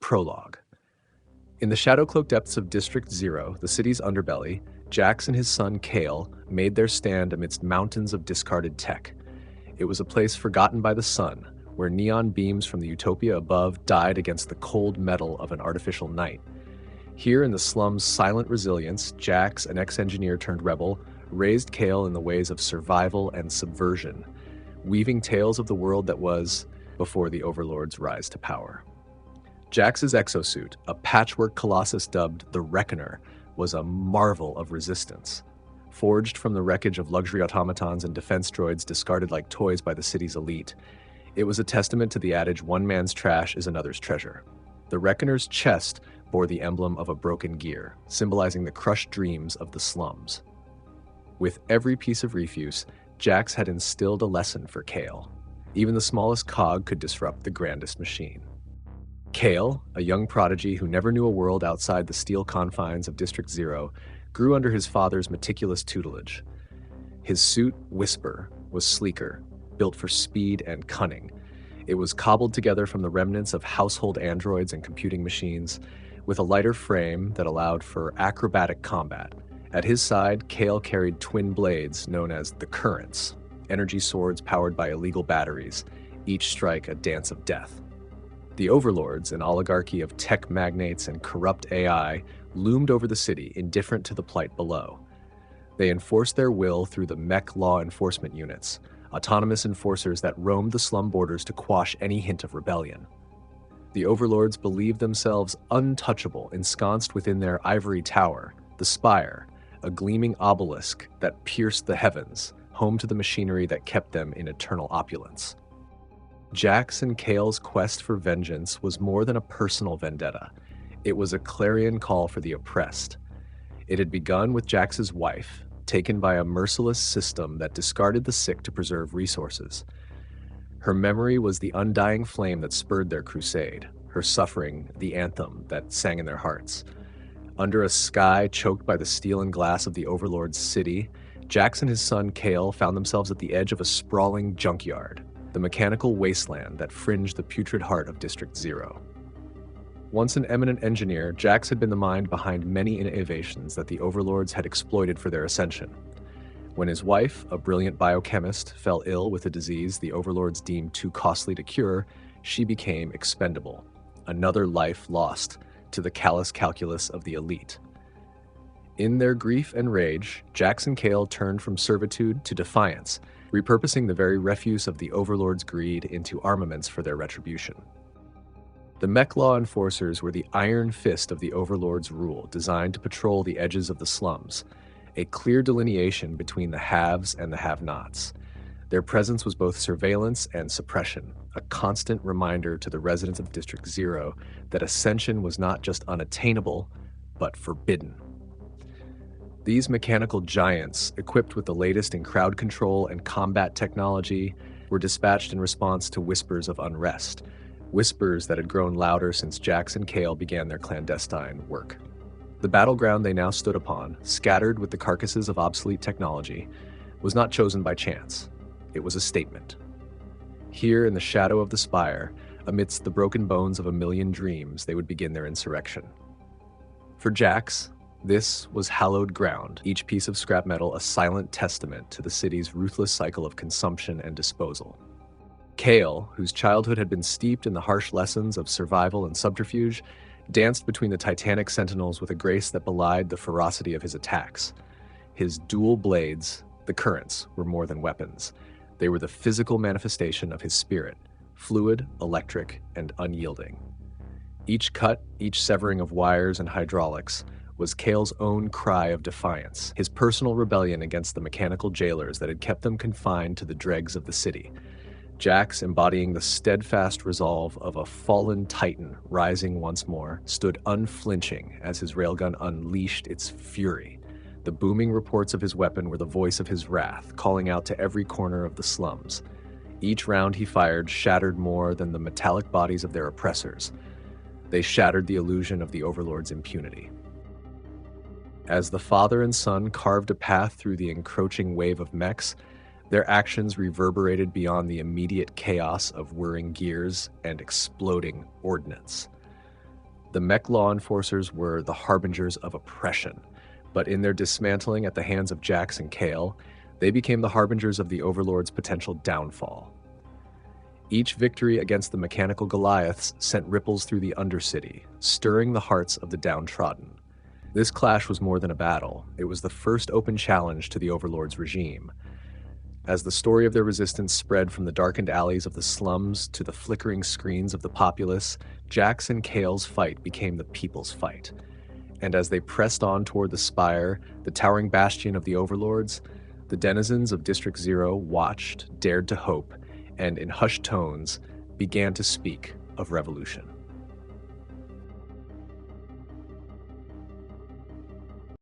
Prologue. In the shadow-cloaked depths of District Zero, the city's underbelly, Jax and his son Cael made their stand amidst mountains of discarded tech. It was a place forgotten by the sun, where neon beams from the utopia above died against the cold metal of an artificial night. Here in the slum's silent resilience, Jax, an ex-engineer turned rebel, raised Cael in the ways of survival and subversion, weaving tales of the world that was before the overlords' rise to power. Jax's exosuit, a patchwork colossus dubbed the Reckoner, was a marvel of resistance. Forged from the wreckage of luxury automatons and defense droids discarded like toys by the city's elite, it was a testament to the adage, one man's trash is another's treasure. The Reckoner's chest bore the emblem of a broken gear, symbolizing the crushed dreams of the slums. With every piece of refuse, Jax had instilled a lesson for Cael. Even the smallest cog could disrupt the grandest machine. Cael, a young prodigy who never knew a world outside the steel confines of District Zero, grew under his father's meticulous tutelage. His suit, Whisper, was sleeker, built for speed and cunning. It was cobbled together from the remnants of household androids and computing machines, with a lighter frame that allowed for acrobatic combat. At his side, Cael carried twin blades known as the Currents, energy swords powered by illegal batteries, each strike a dance of death. The overlords, an oligarchy of tech magnates and corrupt AI, loomed over the city, indifferent to the plight below. They enforced their will through the mech law enforcement units, autonomous enforcers that roamed the slum borders to quash any hint of rebellion. The overlords believed themselves untouchable, ensconced within their ivory tower, the Spire, a gleaming obelisk that pierced the heavens, home to the machinery that kept them in eternal opulence. Jax and Cael's quest for vengeance was more than a personal vendetta. It was a clarion call for the oppressed. It had begun with Jax's wife, taken by a merciless system that discarded the sick to preserve resources. Her memory was the undying flame that spurred their crusade, her suffering the anthem that sang in their hearts. Under a sky choked by the steel and glass of the overlord's city, Jax and his son Cael found themselves at the edge of a sprawling junkyard, the mechanical wasteland that fringed the putrid heart of District Zero. Once an eminent engineer, Jax had been the mind behind many innovations that the overlords had exploited for their ascension. When his wife, a brilliant biochemist, fell ill with a disease the overlords deemed too costly to cure, she became expendable, another life lost to the callous calculus of the elite. In their grief and rage, Jax and Cael turned from servitude to defiance, repurposing the very refuse of the overlords' greed into armaments for their retribution. The mech law enforcers were the iron fist of the overlords' rule, designed to patrol the edges of the slums, a clear delineation between the haves and the have-nots. Their presence was both surveillance and suppression, a constant reminder to the residents of District Zero that ascension was not just unattainable, but forbidden. These mechanical giants, equipped with the latest in crowd control and combat technology, were dispatched in response to whispers of unrest, whispers that had grown louder since Jax and Cael began their clandestine work. The battleground they now stood upon, scattered with the carcasses of obsolete technology, was not chosen by chance. It was a statement. Here in the shadow of the Spire, amidst the broken bones of a million dreams, they would begin their insurrection. For Jax, this was hallowed ground, each piece of scrap metal a silent testament to the city's ruthless cycle of consumption and disposal. Cael, whose childhood had been steeped in the harsh lessons of survival and subterfuge, danced between the titanic sentinels with a grace that belied the ferocity of his attacks. His dual blades, the Currents, were more than weapons. They were the physical manifestation of his spirit, fluid, electric, and unyielding. Each cut, each severing of wires and hydraulics, was Cael's own cry of defiance, his personal rebellion against the mechanical jailers that had kept them confined to the dregs of the city. Jax, embodying the steadfast resolve of a fallen titan rising once more, stood unflinching as his railgun unleashed its fury. The booming reports of his weapon were the voice of his wrath, calling out to every corner of the slums. Each round he fired shattered more than the metallic bodies of their oppressors. They shattered the illusion of the overlord's impunity. As the father and son carved a path through the encroaching wave of mechs, their actions reverberated beyond the immediate chaos of whirring gears and exploding ordnance. The mech law enforcers were the harbingers of oppression, but in their dismantling at the hands of Jax and Cael, they became the harbingers of the overlords' potential downfall. Each victory against the mechanical Goliaths sent ripples through the Undercity, stirring the hearts of the downtrodden. This clash was more than a battle. It was the first open challenge to the overlords' regime. As the story of their resistance spread from the darkened alleys of the slums to the flickering screens of the populace, Jax and Cael's fight became the people's fight. And as they pressed on toward the Spire, the towering bastion of the overlords, the denizens of District Zero watched, dared to hope, and in hushed tones began to speak of revolution.